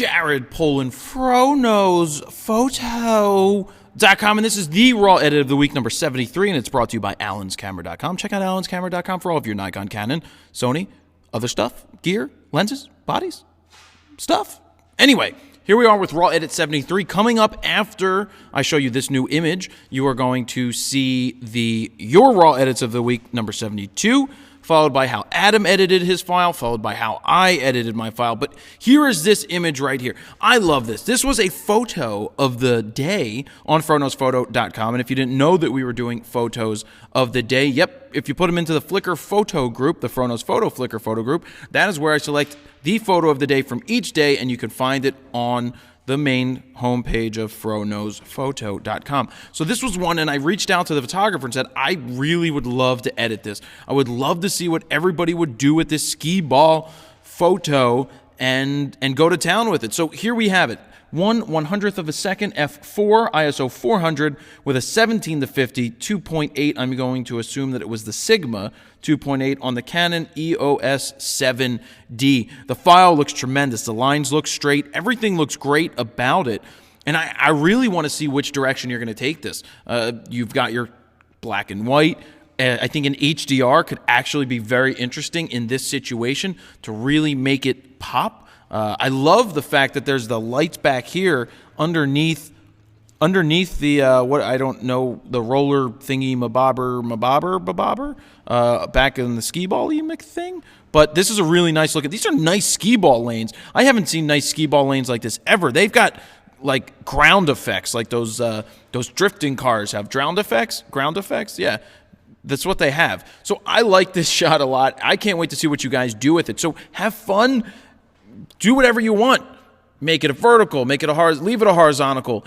Jared Polin, FroKnowsPhoto.com, and this is the Raw Edit of the Week number 73, and it's brought to you by AllensCamera.com. Check out AllensCamera.com for all of your Nikon, Canon, Sony, other stuff, gear, lenses, bodies, stuff. Anyway, here we are with Raw Edit 73. Coming up after I show you this new image, you are going to see your Raw Edits of the Week number 72, followed by how Adam edited his file, followed by how I edited my file. But here is this image right here. I love this. This was a photo of the day on FroKnowsPhoto.com. And if you didn't know that we were doing photos of the day, yep, if you put them into the Flickr photo group, the FroKnowsPhoto Flickr photo group, that is where I select the photo of the day from each day, and you can find it on the main homepage of FroKnowsPhoto.com. So this was one, and I reached out to the photographer and said, I really would love to edit this. I would love to see what everybody would do with this skee ball photo and go to town with it. So here we have it. 1/100th of a second, f4, ISO 400 with a 17-50, 2.8. I'm going to assume that it was the Sigma 2.8 on the Canon EOS 7D. The file looks tremendous. The lines look straight. Everything looks great about it. And I really want to see which direction you're going to take this. You've got your black and white. I think an HDR could actually be very interesting in this situation to really make it pop. I love the fact that there's the lights back here underneath the what I don't know, the roller thingy mabobber back in the skee ball thing. But this is a really nice look. These are nice skee ball lanes. I haven't seen nice skee ball lanes like this ever. They've got like ground effects, like those drifting cars have ground effects. Yeah. That's what they have. So I like this shot a lot. I can't wait to see what you guys do with it. So have fun. Do whatever you want. Make it a vertical. Make it a leave it a horizontal.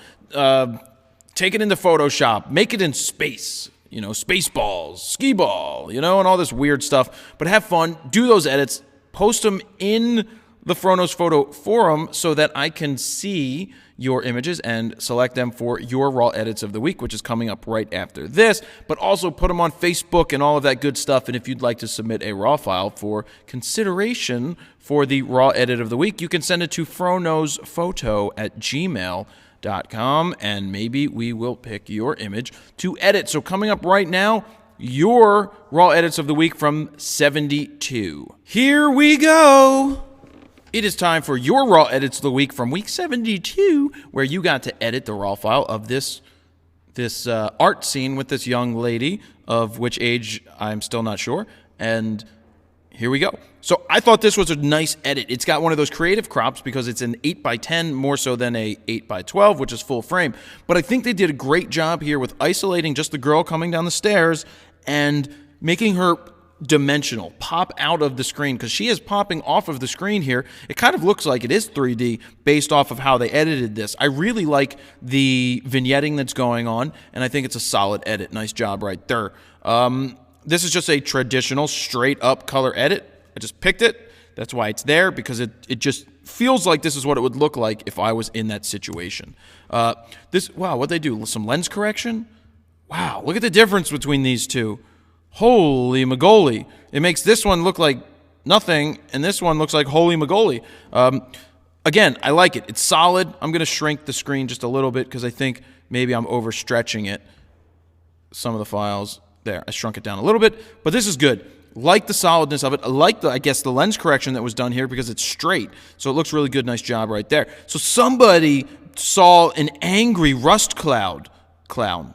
Take it into Photoshop. Make it in space. You know, space balls, skee ball, you know, and all this weird stuff. But have fun. Do those edits. Post them in the FroKnowsPhoto forum so that I can see your images and select them for your Raw Edits of the Week, which is coming up right after this. But also put them on Facebook and all of that good stuff. And if you'd like to submit a RAW file for consideration for the Raw Edit of the Week, you can send it to FroKnowsPhoto@gmail.com, and maybe we will pick your image to edit. So coming up right now, your Raw Edits of the Week from 72. Here we go. It is time for your Raw Edits of the Week from week 72, where you got to edit the raw file of this art scene with this young lady, of which age I'm still not sure. And here we go. So I thought this was a nice edit. It's got one of those creative crops because it's an 8x10 more so than a 8x12, which is full frame. But I think they did a great job here with isolating just the girl coming down the stairs and making her dimensional, pop out of the screen, because she is popping off of the screen here. It kind of looks like it is 3D based off of how they edited this. I really like the vignetting that's going on, and I think it's a solid edit. Nice job right there. This is just a traditional straight up color edit. I just picked it. That's why it's there, because it just feels like this is what it would look like if I was in that situation. Wow, what'd they do? Some lens correction? Wow, look at the difference between these two. Holy mogoly. It makes this one look like nothing, and this one looks like holy mogoly. Again, I like it. It's solid. I'm going to shrink the screen just a little bit because I think maybe I'm overstretching it. Some of the files. There, I shrunk it down a little bit, but this is good. Like the solidness of it. I like the lens correction that was done here because it's straight. So it looks really good. Nice job right there. So somebody saw an angry rust cloud. Clown,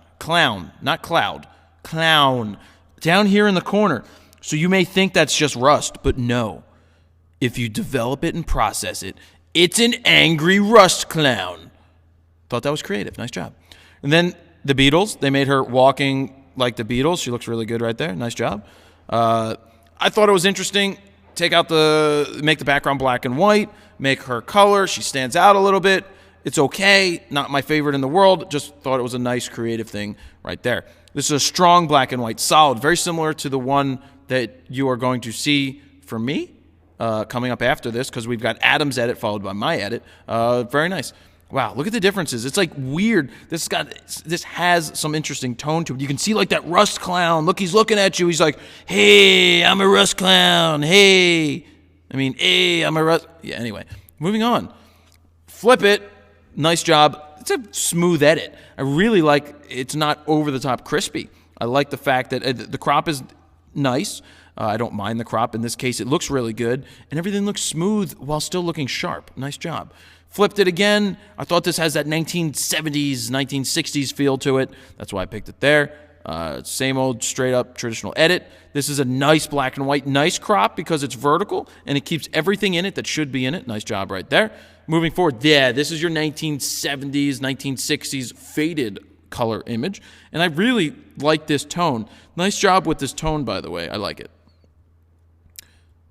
down here in the corner. So you may think that's just rust, but no. If you develop it and process it, it's an angry rust clown. Thought that was creative. Nice job. And then the Beatles, they made her walking like the Beatles. She looks really good right there. Nice job. I thought it was interesting. Make the background black and white, make her color. She stands out a little bit. It's okay. Not my favorite in the world. Just thought it was a nice creative thing right there. This is a strong black and white, solid, very similar to the one that you are going to see from me coming up after this, because we've got Adam's edit followed by my edit. Very nice. Wow, look at the differences. It's like weird. This has some interesting tone to it. You can see like that rust clown. Look, he's looking at you. He's like, hey, I'm a rust clown. Hey, I'm a rust. Yeah, anyway, moving on. Flip it. Nice job. It's a smooth edit. I really like it's not over the top crispy. I like the fact that the crop is nice. I don't mind the crop. In this case, it looks really good, and everything looks smooth while still looking sharp. Nice job. Flipped it again. I thought this has that 1970s, 1960s feel to it. That's why I picked it there. Same old straight up traditional edit. This is a nice black and white, nice crop because it's vertical and it keeps everything in it that should be in it. Nice job right there. Moving forward, yeah, this is your 1970s, 1960s faded color image. And I really like this tone. Nice job with this tone, by the way. I like it.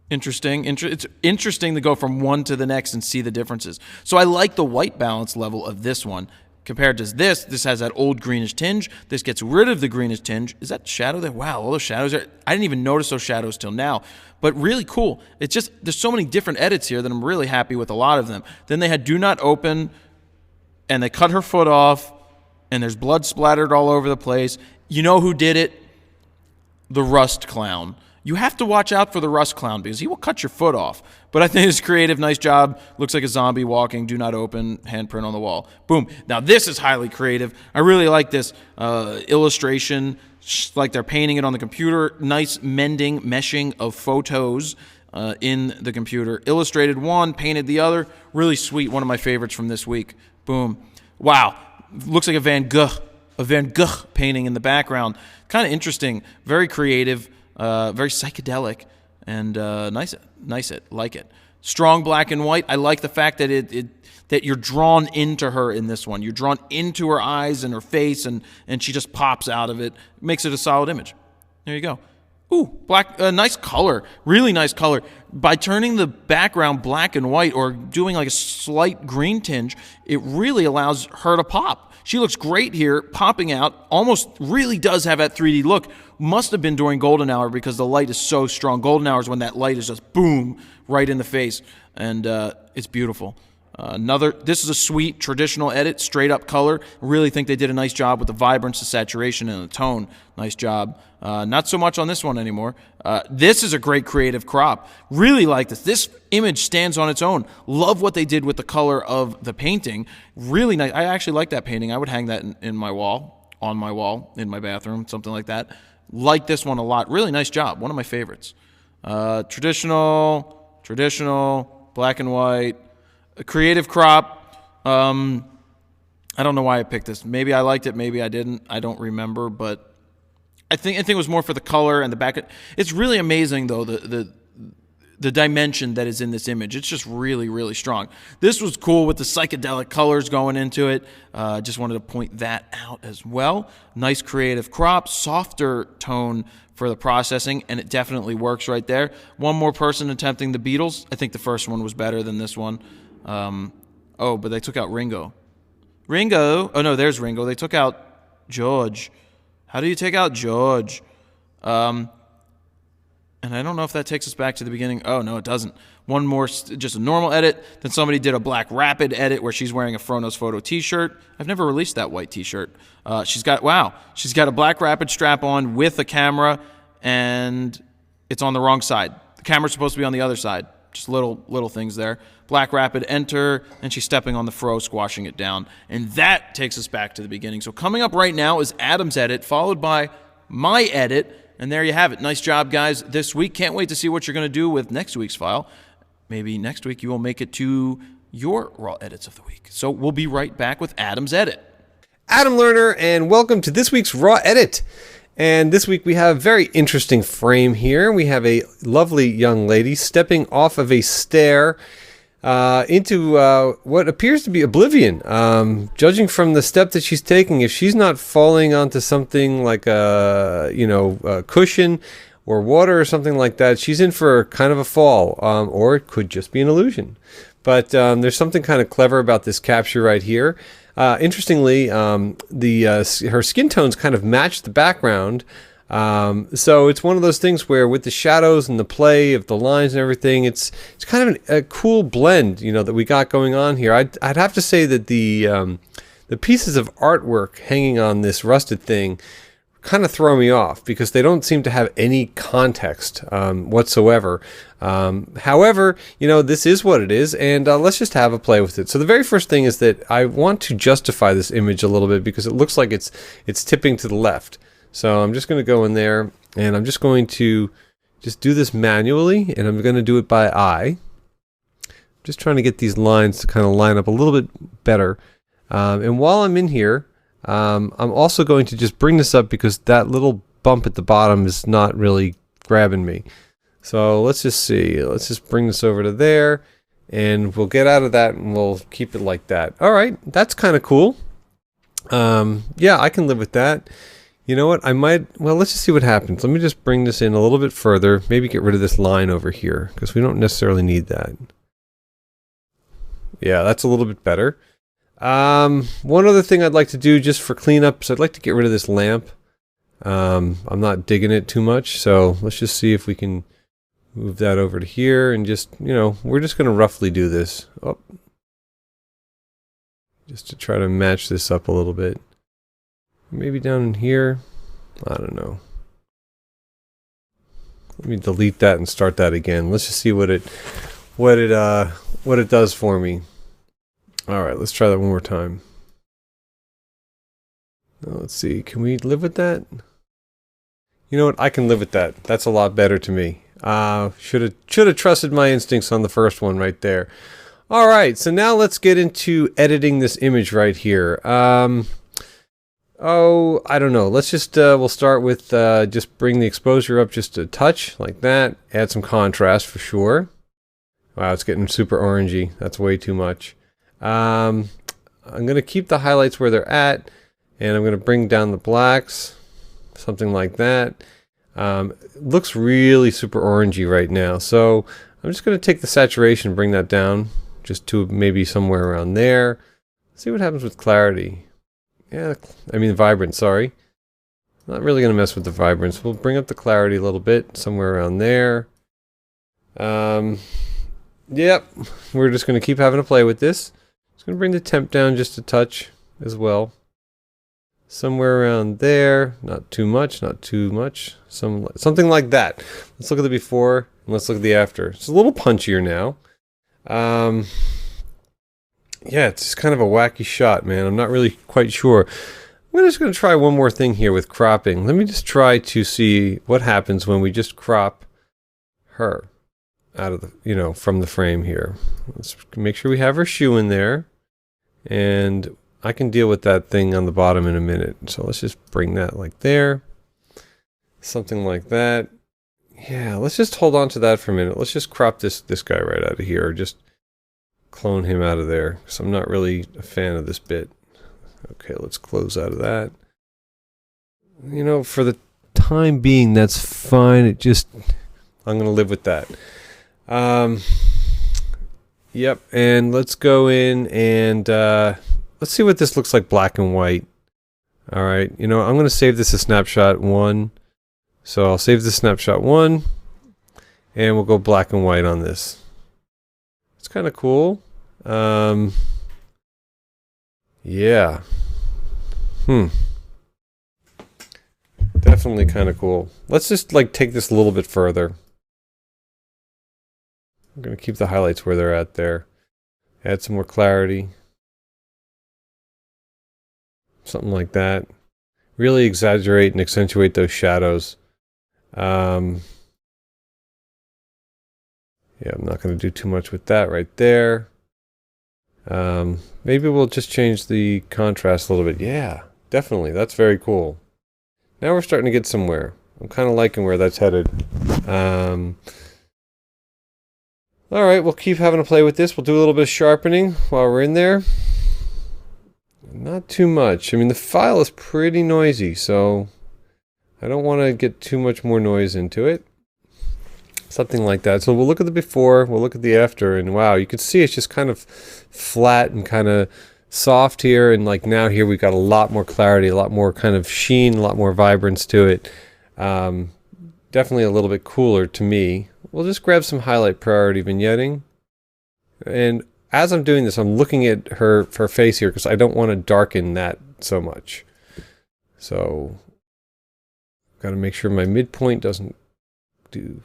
Interesting. It's interesting to go from one to the next and see the differences. So I like the white balance level of this one. Compared to this, this has that old greenish tinge. This gets rid of the greenish tinge. Is that shadow there? Wow, all those shadows are... I didn't even notice those shadows till now. But really cool. It's just, there's so many different edits here that I'm really happy with a lot of them. Then they had do not open, and they cut her foot off, and there's blood splattered all over the place. You know who did it? The Rust Clown. You have to watch out for the Rust Clown because he will cut your foot off. But I think it's creative. Nice job. Looks like a zombie walking. Do not open. Handprint on the wall. Boom. Now this is highly creative. I really like this illustration. Like they're painting it on the computer. Nice meshing of photos in the computer. Illustrated one, painted the other. Really sweet. One of my favorites from this week. Boom. Wow. Looks like a Van Gogh painting in the background. Kind of interesting. Very creative. Very psychedelic, and nice. Like it. Strong black and white. I like the fact that that you're drawn into her in this one. You're drawn into her eyes and her face, and she just pops out of it. Makes it a solid image. There you go. Ooh, black. Nice color. Really nice color. By turning the background black and white or doing like a slight green tinge, it really allows her to pop. She looks great here, popping out. Almost really does have that 3D look. Must have been during golden hour because the light is so strong. Golden hour is when that light is just boom right in the face, and it's beautiful. This is a sweet traditional edit, straight up color. Really think they did a nice job with the vibrance, the saturation, and the tone. Nice job. Not so much on this one anymore. This is a great creative crop. Really like this. This image stands on its own. Love what they did with the color of the painting. Really nice. I actually like that painting. I would hang that in my wall, on my wall, in my bathroom, something like that. Like this one a lot. Really nice job. One of my favorites. Traditional, black and white. A creative crop. I don't know why I picked this. Maybe I liked it, maybe I didn't. I don't remember, but I think it was more for the color and the back. It's really amazing, though, the dimension that is in this image. It's just really, really strong. This was cool with the psychedelic colors going into it. Just wanted to point that out as well. Nice creative crop, softer tone for the processing, and it definitely works right there. One more person attempting the Beatles. I think the first one was better than this one. But they took out Ringo. Oh, no, there's Ringo. They took out George. How do you take out George? And I don't know if that takes us back to the beginning. Oh, no, it doesn't. One more, just a normal edit. Then somebody did a Black Rapid edit where she's wearing a FroKnowsPhoto t-shirt. I've never released that white t-shirt. She's got a Black Rapid strap on with a camera, and it's on the wrong side. The camera's supposed to be on the other side. Just little things there. Black Rapid enter, and she's stepping on the fro, squashing it down. And that takes us back to the beginning. So coming up right now is Adam's edit, followed by my edit. And there you have it. Nice job, guys, this week. Can't wait to see what you're going to do with next week's file. Maybe next week you will make it to your raw edits of the week. So we'll be right back with Adam's edit. Adam Lerner, and welcome to this week's raw edit. And this week we have a very interesting frame here. We have a lovely young lady stepping off of a stair into what appears to be oblivion. Judging from the step that she's taking, if she's not falling onto something like a cushion or water or something like that, she's in for kind of a fall, or it could just be an illusion. But there's something kind of clever about this capture right here. Interestingly, her skin tones kind of match the background. So it's one of those things where with the shadows and the play of the lines and everything, it's kind of a cool blend, that we got going on here. I'd have to say that the pieces of artwork hanging on this rusted thing kind of throw me off because they don't seem to have any context whatsoever. However, this is what it is, and let's just have a play with it. So the very first thing is that I want to justify this image a little bit because it looks like it's tipping to the left. So I'm just going to go in there, and I'm just going to just do this manually, and I'm going to do it by eye. Just trying to get these lines to kind of line up a little bit better. And while I'm in here, I'm also going to just bring this up because that little bump at the bottom is not really grabbing me. So let's just see. Let's just bring this over to there, and we'll get out of that, and we'll keep it like that. All right, that's kind of cool. Yeah, I can live with that. You know what? Well, let's just see what happens. Let me just bring this in a little bit further. Maybe get rid of this line over here because we don't necessarily need that. Yeah, that's a little bit better. One other thing I'd like to do just for cleanup is I'd like to get rid of this lamp. I'm not digging it too much, so let's just see if we can move that over to here and just, we're just going to roughly do this. Oh. Just to try to match this up a little bit. Maybe down in here. I don't know. Let me delete that and start that again. Let's just see what it does for me. All right, let's try that one more time. Now, let's see. Can we live with that? You know what? I can live with that. That's a lot better to me. Should have trusted my instincts on the first one right there. All right, so now let's get into editing this image right here. Oh, I don't know. Let's just we'll start with just bring the exposure up just a touch like that. Add some contrast for sure. Wow, it's getting super orangey. That's way too much. I'm going to keep the highlights where they're at, and I'm going to bring down the blacks, something like that. Looks really super orangey right now, so I'm just going to take the saturation and bring that down just to maybe somewhere around there. See what happens with clarity. Yeah, I mean vibrance, sorry. Not really going to mess with the vibrance. We'll bring up the clarity a little bit, somewhere around there. Yep, we're just going to keep having to play with this. Just going to bring the temp down just a touch as well. Somewhere around there. Not too much, not too much. Something like that. Let's look at the before and let's look at the after. It's a little punchier now. Yeah, it's just kind of a wacky shot, man. I'm not really quite sure. I'm just going to try one more thing here with cropping. Let me just try to see what happens when we just crop her out of the, from the frame here. Let's make sure we have her shoe in there, and I can deal with that thing on the bottom in a minute. So let's just bring that like there, something like that. Yeah, let's just hold on to that for a minute. Let's just crop this guy right out of here, or just clone him out of there, because I'm not really a fan of this bit. Okay, let's close out of that. For the time being, that's fine. I'm going to live with that. Yep, and let's go in and let's see what this looks like black and white. All right, I'm going to save this as snapshot 1. So I'll save the snapshot 1, and we'll go black and white on this. It's kind of cool. Yeah. Definitely kind of cool. Let's just take this a little bit further. I'm going to keep the highlights where they're at there. Add some more clarity. Something like that. Really exaggerate and accentuate those shadows. Yeah, I'm not going to do too much with that right there. Maybe we'll just change the contrast a little bit. Yeah, definitely. That's very cool. Now we're starting to get somewhere. I'm kind of liking where that's headed. All right, we'll keep having to play with this. We'll do a little bit of sharpening while we're in there. Not too much. I mean, the file is pretty noisy, so I don't want to get too much more noise into it. Something like that. So we'll look at the before, we'll look at the after, and wow, you can see it's just kind of flat and kind of soft here, and now here we've got a lot more clarity, a lot more kind of sheen, a lot more vibrance to it. Definitely a little bit cooler to me. We'll just grab some highlight priority vignetting, and as I'm doing this, I'm looking at her face here because I don't want to darken that so much. So Got to make sure my midpoint doesn't do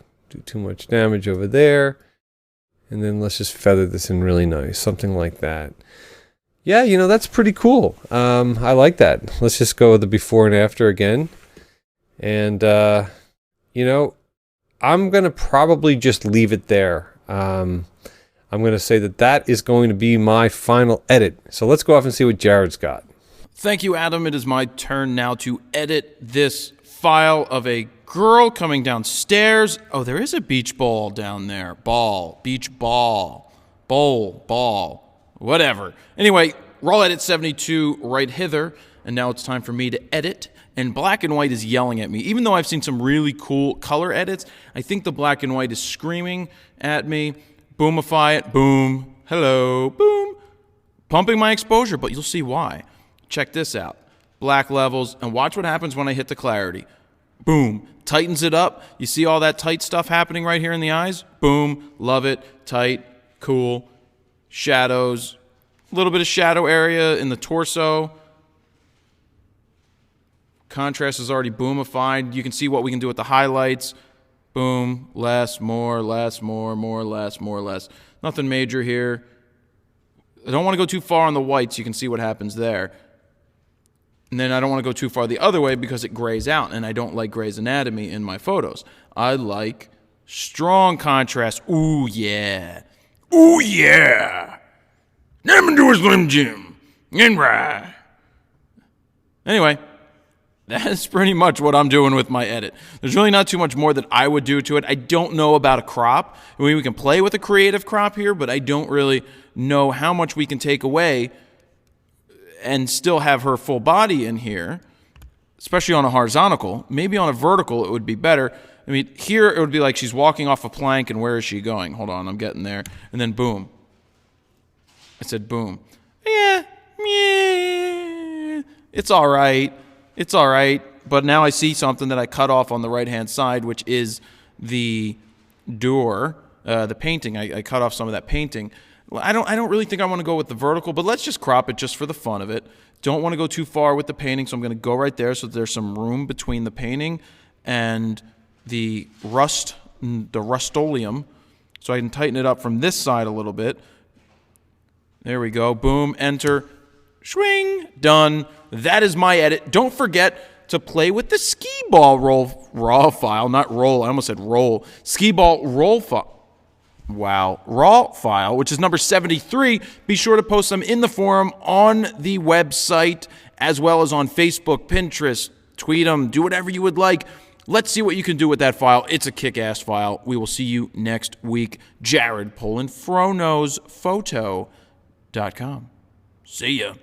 too much damage over there. And then let's just feather this in really nice, something like that. Yeah, you know, that's pretty cool. I like that. Let's just go with the before and after again. And, you know, I'm going to probably just leave it there. I'm going to say that is going to be my final edit. So let's go off and see what Jared's got. Thank you, Adam. It is my turn now to edit this file of a girl coming downstairs. Oh, there is a beach ball down there. Beach ball, bowl, ball, whatever. Anyway, raw edit 72 right hither, and now it's time for me to edit. And black and white is yelling at me. Even though I've seen some really cool color edits, I think the black and white is screaming at me. Boomify it, boom, hello, boom. Pumping my exposure, but you'll see why. Check this out. Black levels, and watch what happens when I hit the clarity. Boom. Tightens it up. You see all that tight stuff happening right here in the eyes? Boom. Love it. Tight. Cool. Shadows. A little bit of shadow area in the torso. Contrast is already boomified. You can see what we can do with the highlights. Boom. Less, more, less, more, less, more, less. Nothing major here. I don't want to go too far on the whites. You can see what happens there. And then I don't want to go too far the other way because it grays out, and I don't like Grey's Anatomy in my photos. I like strong contrast. Ooh, yeah. Ooh, yeah. Never do a Slim Jim. And right. Anyway, that's pretty much what I'm doing with my edit. There's really not too much more that I would do to it. I don't know about a crop. I mean, we can play with a creative crop here, but I don't really know how much we can take away and still have her full body in here, especially on a horizontal. Maybe on a vertical it would be better. I mean, here it would be like she's walking off a plank, and where is she going? Hold on, I'm getting there. And then boom. I said boom. Yeah. It's all right. It's all right. But now I see something that I cut off on the right-hand side, which is the door, the painting. I cut off some of that painting. I don't really think I want to go with the vertical, but let's just crop it just for the fun of it. Don't want to go too far with the painting, so I'm going to go right there so there's some room between the painting and the Rust-Oleum, so I can tighten it up from this side a little bit. There we go. Boom, enter, swing, done. That is my edit. Don't forget to play with the Skee ball raw file, not roll. I almost said roll. Skee ball roll file. Wow. Raw file, which is number 73. Be sure to post them in the forum on the website, as well as on Facebook, Pinterest, tweet them, do whatever you would like. Let's see what you can do with that file. It's a kick-ass file. We will see you next week. Jared Polin, FroKnowsPhoto.com. See ya.